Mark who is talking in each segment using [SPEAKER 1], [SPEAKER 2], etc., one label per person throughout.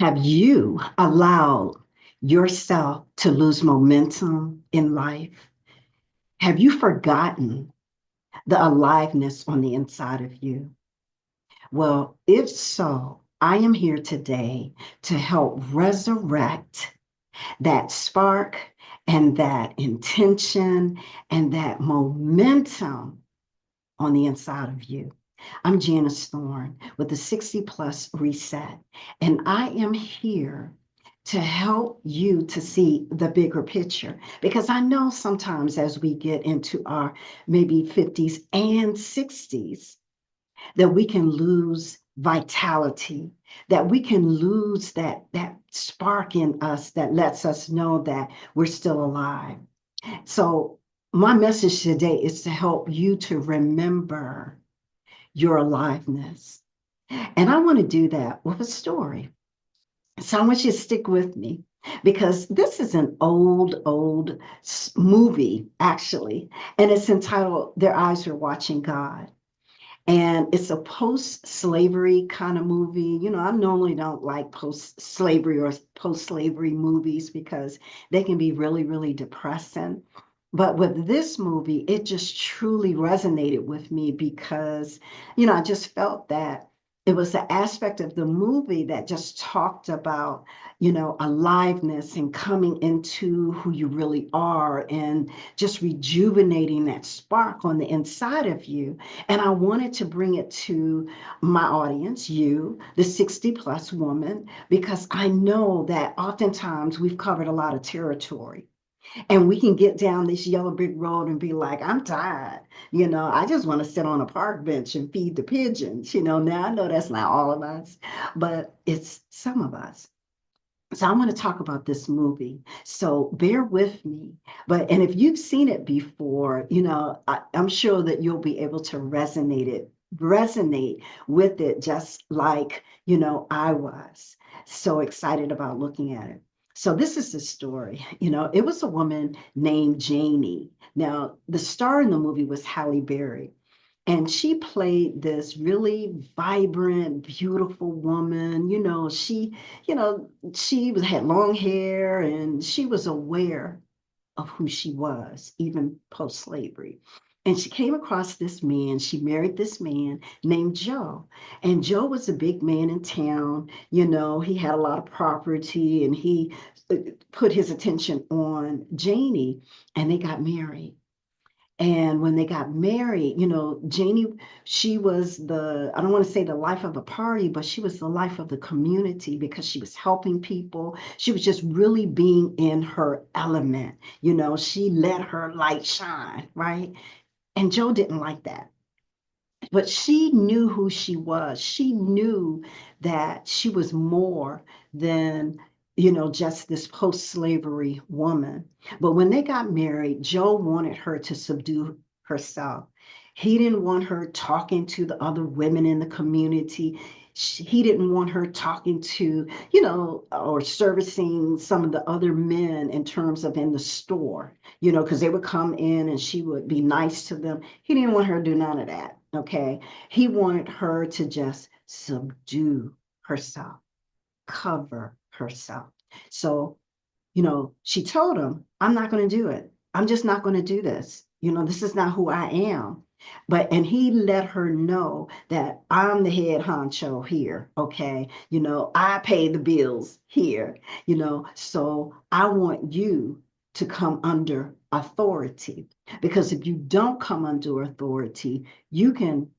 [SPEAKER 1] Have you allowed yourself to lose momentum in life? Have you forgotten the aliveness on the inside of you? Well, if so, I am here today to help resurrect that spark and that intention and that momentum on the inside of you. I'm Janice Thorne with the 60 Plus Reset, and I am here to help you to see the bigger picture. Because I know sometimes as we get into our maybe 50s and 60s, that we can lose vitality, that we can lose that spark in us that lets us know that we're still alive. So my message today is to help you to remember your aliveness. And I want to do that with a story. So I want you to stick with me because this is an old movie, actually, and it's entitled Their Eyes Are Watching God. And it's a post-slavery kind of movie. You know, I normally don't like post-slavery or post-slavery movies because they can be really depressing. But with this movie, it just truly resonated with me because, I just felt that it was the aspect of the movie that just talked about, aliveness and coming into who you really are and just rejuvenating that spark on the inside of you. And I wanted to bring it to my audience, you, the 60 plus woman, because I know that oftentimes we've covered a lot of territory. And we can get down this yellow brick road and be like, I'm tired. I just want to sit on a park bench and feed the pigeons. Now I know that's not all of us, but it's some of us. So I want to talk about this movie. So bear with me. And if you've seen it before, I'm sure that you'll be able to resonate with it just like, I was so excited about looking at it. So this is the story. It was a woman named Janie. Now, the star in the movie was Halle Berry. And she played this really vibrant, beautiful woman. Had long hair and she was aware of who she was, even post-slavery. And she came across this man. She married this man named Joe. And Joe was a big man in town. He had a lot of property and he put his attention on Janie and they got married. And when they got married, Janie, she was I don't want to say the life of the party, but she was the life of the community because she was helping people. She was just really being in her element. She let her light shine, right? And Joe didn't like that. But she knew who she was. She knew that she was more than, just this post-slavery woman. But when they got married, Joe wanted her to subdue herself. He didn't want her talking to the other women in the community. He didn't want her talking to, or servicing some of the other men in terms of in the store, because they would come in and she would be nice to them. He didn't want her to do none of that. Okay. He wanted her to just subdue herself, cover herself. So, she told him, I'm not going to do it. I'm just not going to do this. This is not who I am. And he let her know that I'm the head honcho here. Okay. I pay the bills here, so I want you to come under authority. Because if you don't come under authority, you can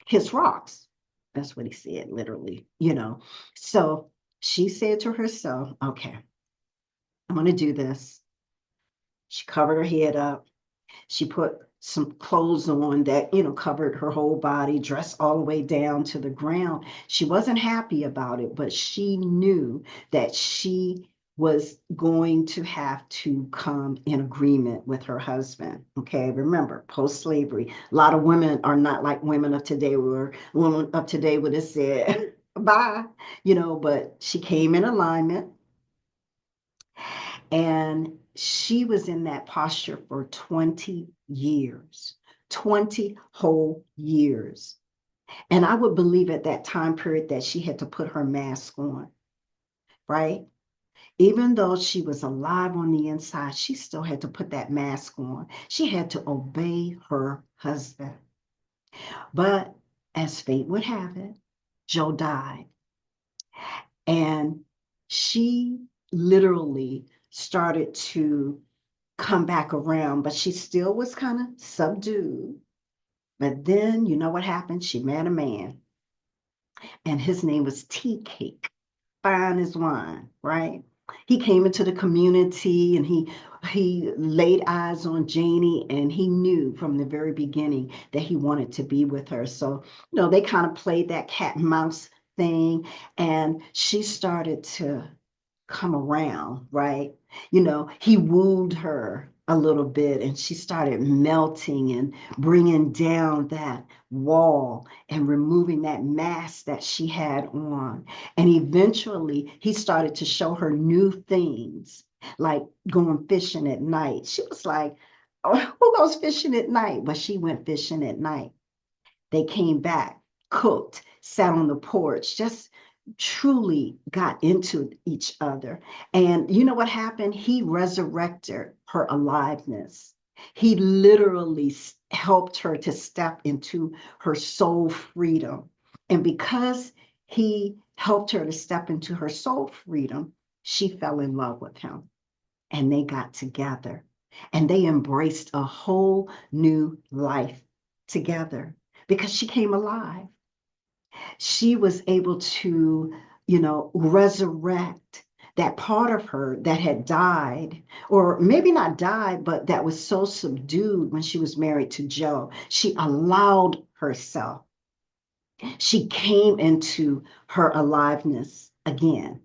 [SPEAKER 1] kiss rocks. That's what he said, literally. So she said to herself, okay, I'm going to do this. She covered her head up. She put some clothes on that, covered her whole body, dressed all the way down to the ground. She wasn't happy about it, but she knew that she was going to have to come in agreement with her husband. Okay, remember, post-slavery, a lot of women are not like women of today, where women of today would have said, bye, but she came in alignment and she was in that posture for 20 years, 20 whole years. And I would believe at that time period that she had to put her mask on. right? Even though she was alive on the inside, she still had to put that mask on. She had to obey her husband. But as fate would have it, Joe died. And she literally started to come back around, but she still was kind of subdued. But then, you know what happened? She met a man, and his name was Tea Cake, fine as wine, right? He came into the community and he laid eyes on Janie, and he knew from the very beginning that he wanted to be with her. So, they kind of played that cat and mouse thing, and she started to come around, right? He wooed her a little bit, and she started melting and bringing down that wall and removing that mask that she had on. And eventually, he started to show her new things, like going fishing at night. She was like, "Oh, who goes fishing at night?" But she went fishing at night. They came back, cooked, sat on the porch, just truly got into each other. And you know what happened? He resurrected her aliveness. He literally helped her to step into her soul freedom. And because he helped her to step into her soul freedom, she fell in love with him, and they got together, and they embraced a whole new life together because she came alive. She was able to, resurrect that part of her that had died, or maybe not died, but that was so subdued when she was married to Joe. She allowed herself. She came into her aliveness again.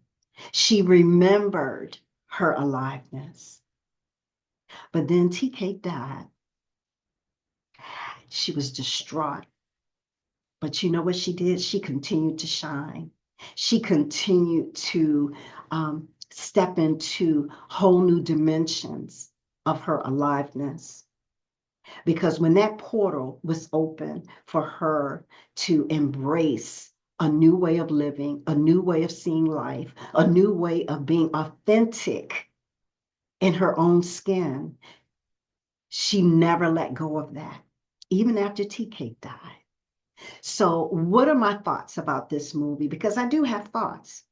[SPEAKER 1] She remembered her aliveness. But then TK died. She was distraught. But you know what she did? She continued to shine. She continued to step into whole new dimensions of her aliveness. Because when that portal was open for her to embrace a new way of living, a new way of seeing life, a new way of being authentic in her own skin, she never let go of that, even after Tea Cake died. So, what are my thoughts about this movie? Because I do have thoughts.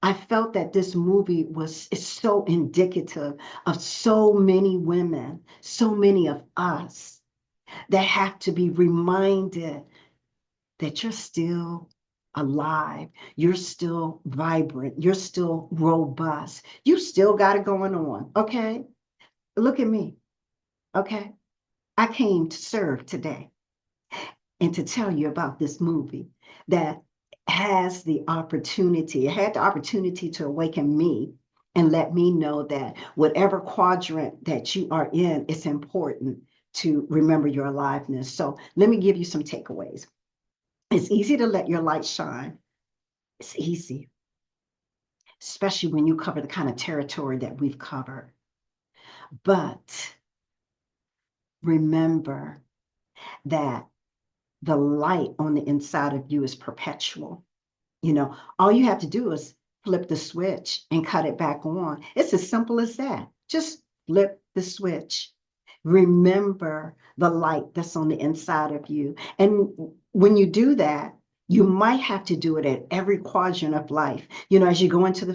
[SPEAKER 1] I felt that this movie is so indicative of so many women, so many of us that have to be reminded that you're still alive, you're still vibrant, you're still robust, you still got it going on. Okay. Look at me. Okay. I came to serve today and to tell you about this movie that had the opportunity to awaken me and let me know that whatever quadrant that you are in, it's important to remember your aliveness. So let me give you some takeaways. It's easy to let your light shine. It's easy, especially when you cover the kind of territory that we've covered. But remember that the light on the inside of you is perpetual. All you have to do is flip the switch and cut it back on. It's as simple as that. Just flip the switch. Remember the light that's on the inside of you. And when you do that, you might have to do it at every quadrant of life. As you go into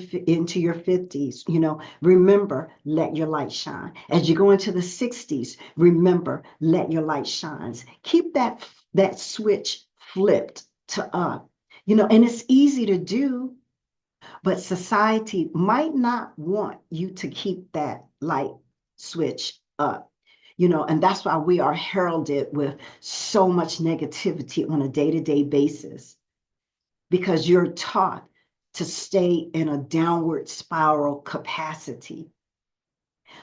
[SPEAKER 1] your 50s, remember, let your light shine. As you go into the 60s, remember, let your light shine. Keep that switch flipped to up. And it's easy to do, but society might not want you to keep that light switch up. And that's why we are heralded with so much negativity on a day-to-day basis, because you're taught to stay in a downward spiral capacity.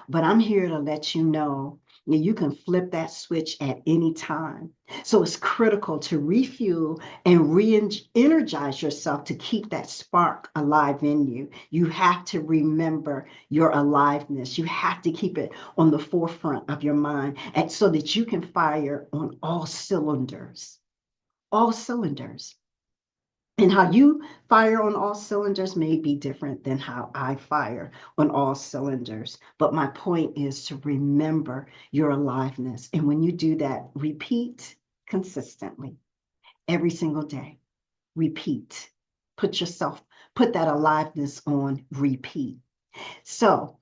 [SPEAKER 1] But I'm here to let you know that you can flip that switch at any time. So it's critical to refuel and re-energize yourself to keep that spark alive in you. You have to remember your aliveness. You have to keep it on the forefront of your mind, and so that you can fire on all cylinders. All cylinders. And how you fire on all cylinders may be different than how I fire on all cylinders. But my point is to remember your aliveness. And when you do that, repeat consistently every single day. Repeat. Put that aliveness on repeat. So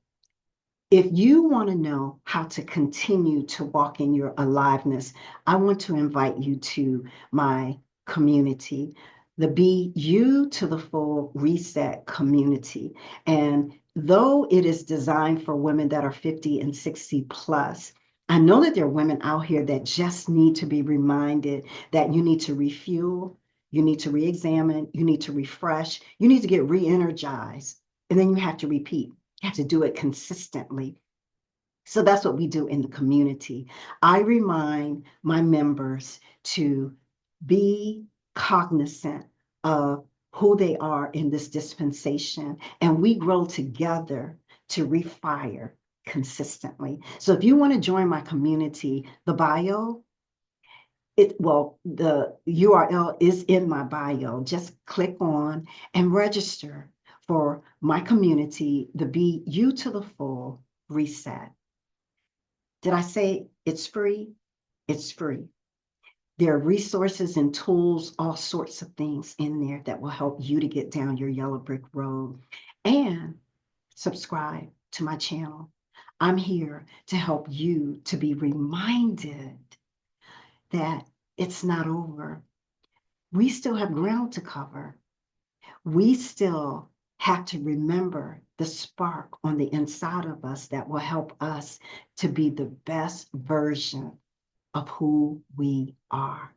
[SPEAKER 1] if you want to know how to continue to walk in your aliveness, I want to invite you to my community, the Be You to the Full Reset community. And though it is designed for women that are 50 and 60 plus, I know that there are women out here that just need to be reminded that you need to refuel, you need to re-examine, you need to refresh, you need to get re-energized, and then you have to repeat. You have to do it consistently. So that's what we do in the community. I remind my members to be cognizant of who they are in this dispensation, and we grow together to refire consistently. So if you want to join my community, the URL is in my bio. Just click on and register for my community, the Be You to the Full Reset. Did I say it's free? It's free. There are resources and tools, all sorts of things in there that will help you to get down your yellow brick road. And subscribe to my channel. I'm here to help you to be reminded that it's not over. We still have ground to cover. We still have to remember the spark on the inside of us that will help us to be the best version of who we are.